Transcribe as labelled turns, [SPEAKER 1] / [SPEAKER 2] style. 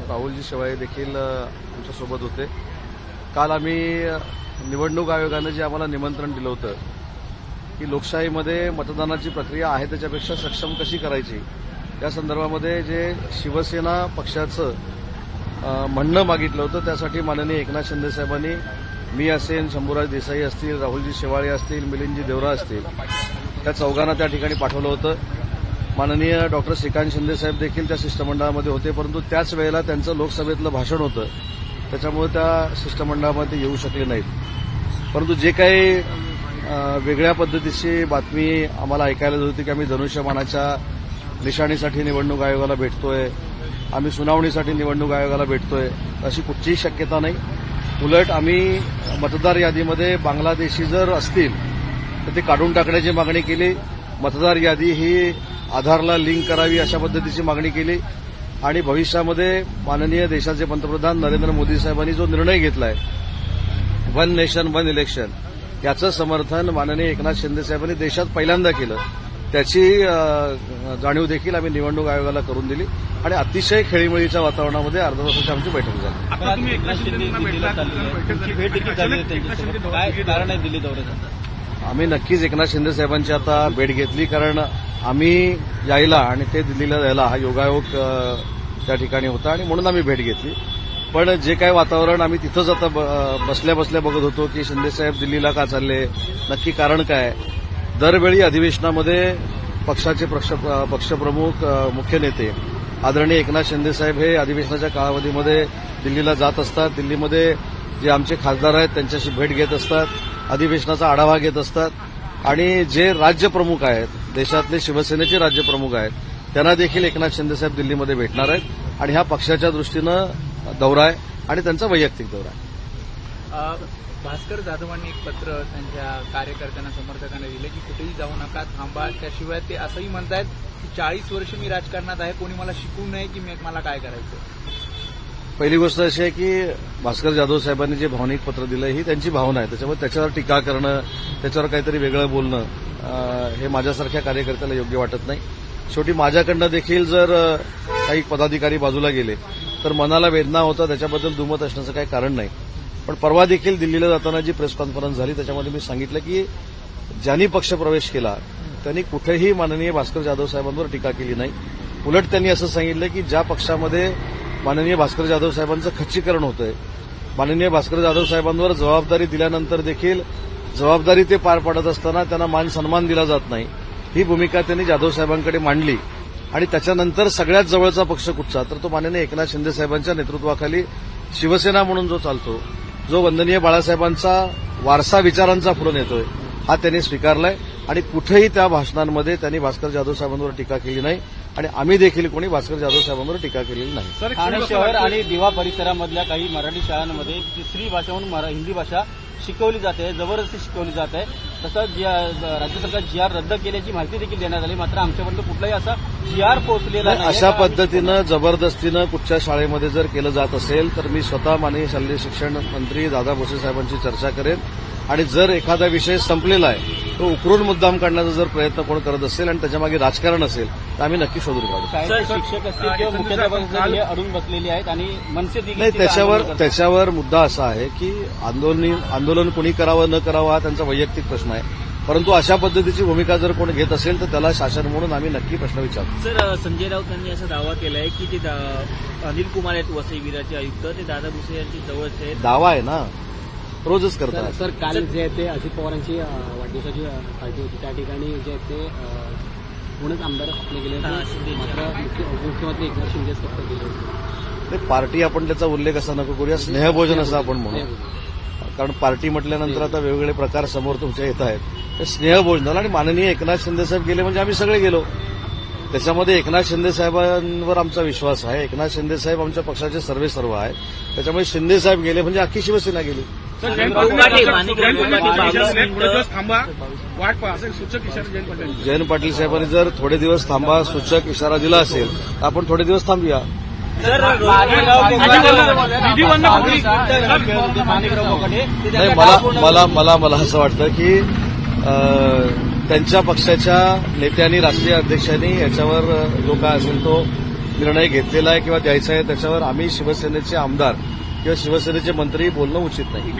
[SPEAKER 1] राहुलजी शेवाळे देखील आमच्यासोबत होते. काल आम्ही निवडणूक आयोगानं जे आम्हाला निमंत्रण दिलं होतं की लोकशाहीमध्ये मतदानाची प्रक्रिया आहे त्याच्यापेक्षा सक्षम कशी करायची या संदर्भामध्ये जे शिवसेना पक्षाचं म्हणणं मागितलं होतं त्यासाठी माननीय एकनाथ शिंदे साहेबांनी मी असेल, शंभूराज देसाई असतील, राहुलजी शेवाळे असतील, मिलिंदजी देवरा असतील, त्या चौघांना त्या ठिकाणी पाठवलं होतं. माननीय डॉक्टर श्रीकांत शिंदे साहेब देखील त्या शिष्टमंडळामध्ये होते, परंतु त्याच वेळेला त्यांचं लोकसभेतलं भाषण होतं त्याच्यामुळे त्या शिष्टमंडळामध्ये येऊ शकले नाहीत. परंतु जे काही वेगळ्या पद्धतीची बातमी आम्हाला ऐकायला येत होती की आम्ही धनुष्यबाणाच्या निशाणीसाठी निवडणूक आयोगाला भेटतोय, आम्ही सुनावणीसाठी निवडणूक आयोगाला भेटतोय, अशी कुठचीही शक्यता नाही. उलट आम्ही मतदार यादीमध्ये बांगलादेशी जर असतील तर ते काढून टाकण्याची मागणी केली. मतदार यादी ही आधारला लिंक करावी अशा पद्धतीची मागणी केली आणि भविष्यामध्ये माननीय देशाचे पंतप्रधान नरेंद्र मोदी साहेबांनी जो निर्णय घेतला आहे वन नेशन वन इलेक्शन याचं समर्थन माननीय एकनाथ शिंदे साहेबांनी देशात पहिल्यांदा केलं. त्याची जाणीव देखील आम्ही निवडणूक आयोगाला करून दिली आणि अतिशय खेळीमेळीच्या वातावरणामध्ये अर्ध्या तासाची आमची बैठक झाली.
[SPEAKER 2] आता तुम्ही एकनाथ शिंदेंना भेट देखील झाली त्यांच्यासोबत, काय कारण आहे दिल्ली दौऱ्याचं?
[SPEAKER 1] आम्ही नक्कीच एकनाथ शिंदे साहेबांची आता भेट घेतली, कारण आम्ही यायला आणि ते दिल्लीला जायला हा योगायोग त्या ठिकाणी होता आणि म्हणून आम्ही भेट घेतली. पण जे काही वातावरण आम्ही तिथंच आता बसल्या बसल्या बघत होतो की शिंदे साहेब दिल्लीला का चालले, नक्की कारण काय. दरवेळी अधिवेशनामध्ये पक्षाचे पक्षप्रमुख मुख्य नेते आदरणीय एकनाथ शिंदे साहेब हे अधिवेशनाच्या कालावधीमध्ये दिल्लीला जात असतात. दिल्लीमध्ये जे आमचे खासदार आहेत त्यांच्याशी भेट घेत असतात, अधिवेशनाचा आढावा घेत असतात आणि जे राज्यप्रमुख आहेत, देशातले शिवसेनेचे राज्यप्रमुख आहेत, त्यांना देखील एकनाथ शिंदे साहेब दिल्लीमध्ये भेटणार आहेत आणि हा पक्षाच्या दृष्टीनं दौरा आहे आणि त्यांचा वैयक्तिक दौरा आहे.
[SPEAKER 3] भास्कर जाधवांनी एक पत्र त्यांच्या कार्यकर्त्यांना, समर्थकांना दिलं की कुठेही जाऊ नका, थांबा. त्याशिवाय ते असंही म्हणतायत की 40 वर्ष मी राजकारणात आहे, कोणी मला शिकवू नये की मला काय करायचं.
[SPEAKER 1] पहिली गोष्ट अशी आहे की भास्कर जाधव साहेबांनी जे भावनिक पत्र दिलं ही त्यांची भावना आहे, त्याच्यामुळे त्याच्यावर टीका करणं, त्याच्यावर काहीतरी वेगळं बोलणं हे माझ्यासारख्या कार्यकर्त्याला योग्य वाटत नाही. शेवटी माझ्याकडनं देखील जर काही पदाधिकारी बाजूला गेले तर मनाला वेदना होता, त्याच्याबद्दल दुमत असण्याचं काही कारण नाही. पण परवा देखील दिल्लीला जाताना जी प्रेस कॉन्फरन्स झाली त्याच्यामध्ये मी सांगितलं की ज्यांनी पक्षप्रवेश केला त्यांनी कुठेही माननीय भास्कर जाधव साहेबांवर टीका केली नाही. उलट त्यांनी असं सांगितलं की ज्या पक्षामध्ये माननीय भास्कर जाधव साहेबांचं खच्चीकरण होतंय, माननीय भास्कर जाधव साहेबांवर जबाबदारी दिल्यानंतर देखील जबाबदारी ते पार पाडत असताना त्यांना मान सन्मान दिला जात नाही, ही भूमिका त्यांनी जाधव साहेबांकडे मांडली. आणि त्याच्यानंतर सगळ्यात जवळचा पक्ष कुठचा तर तो माननीय एकनाथ शिंदे साहेबांच्या नेतृत्वाखाली शिवसेना म्हणून जो चालतो, जो वंदनीय बाळासाहेबांचा वारसा विचारांचा पुढे नेतोय, हा त्यांनी स्वीकारलाय आणि कुठेही त्या भाषणांमध्ये त्यांनी भास्कर जाधव साहेबांवर टीका केली नाही आणि आम्ही देखील कोणी भास्कर जाधव साहेबांवर टीका केलेली नाही.
[SPEAKER 2] ठाणे शहर आणि दिवा परिसरामधल्या काही मराठी शाळांमध्ये तिसरी भाषा म्हणून हिंदी भाषा शिकवली जाते, जबरदस्ती शिकवली जात आहे. तसंच राज्य सरकार जीआर रद्द केल्याची माहिती देखील देण्यात आली, मात्र आमच्यापर्यंत कुठलाही असा जीआर पोहोचलेला नाही.
[SPEAKER 1] अशा पद्धतीनं जबरदस्तीनं कुठच्या शाळेमध्ये जर केलं जात असेल तर मी स्वतः माननीय शालेय शिक्षण मंत्री दादा भुसे साहेबांची चर्चा करेन आणि जर एखादा विषय संपलेला आहे तो उकरून मुद्दाम काढण्याचा जर प्रयत्न कोण करत असेल आणि त्याच्यामागे राजकारण असेल तर आम्ही नक्की शोधून काढू.
[SPEAKER 2] शिक्षक असतील किंवा मुख्याध्यापक अडून बसलेले आहेत आणि मनसे
[SPEAKER 1] नाही, त्याच्यावर मुद्दा असा आहे की आंदोलन कोणी करावं न करावं हा त्यांचा वैयक्तिक प्रश्न आहे, परंतु अशा पद्धतीची भूमिका जर कोण घेत असेल तर त्याला शासन म्हणून आम्ही नक्की प्रश्न विचारतो.
[SPEAKER 4] सर, संजय राऊत यांनी असा दावा केलाय की ते अनिल कुमार आहेत वसई विराचे आयुक्त, ते दादा भुसे यांची जवळचे आहेत.
[SPEAKER 1] दावा आहे ना, रोजच करतात.
[SPEAKER 5] सर, काल जे आहे ते अजित पवारांची वाढदिवसाची पार्टी होती, त्या ठिकाणी जे आहे ते कोणच आमदार आपले गेले मात्र मुख्यमंत्री एकनाथ शिंदेच फक्त गेले होते.
[SPEAKER 1] पार्टी आपण त्याचा उल्लेख असा नको करूया, स्नेहभोजन असं आपण म्हणू, कारण पार्टी म्हटल्यानंतर आता वेगवेगळे प्रकार समोर तुमच्या येत आहेत. स्नेहभोजनाला आणि माननीय एकनाथ शिंदे साहेब गेले म्हणजे आम्ही सगळे गेलो. त्याच्यामध्ये एकनाथ शिंदे साहेबांवर आमचा विश्वास आहे. एकनाथ शिंदे साहेब आमच्या पक्षाचे सर्व आहेत, त्याच्यामुळे शिंदे साहेब गेले म्हणजे अख्खी शिवसेना गेली. जयंत पाटील साहेबांनी जर थोडे दिवस थांबा सूचक इशारा दिला असेल तर आपण थोडे दिवस थांबूया. मला असं वाटतं की त्यांच्या पक्षाच्या नेत्यांनी, राष्ट्रीय अध्यक्षांनी याच्यावर जो काय असेल तो निर्णय घेतलेला आहे किंवा द्यायचा आहे त्याच्यावर आम्ही शिवसेनेचे आमदार किंवा शिवसेनेचे मंत्री बोलणं उचित नाही.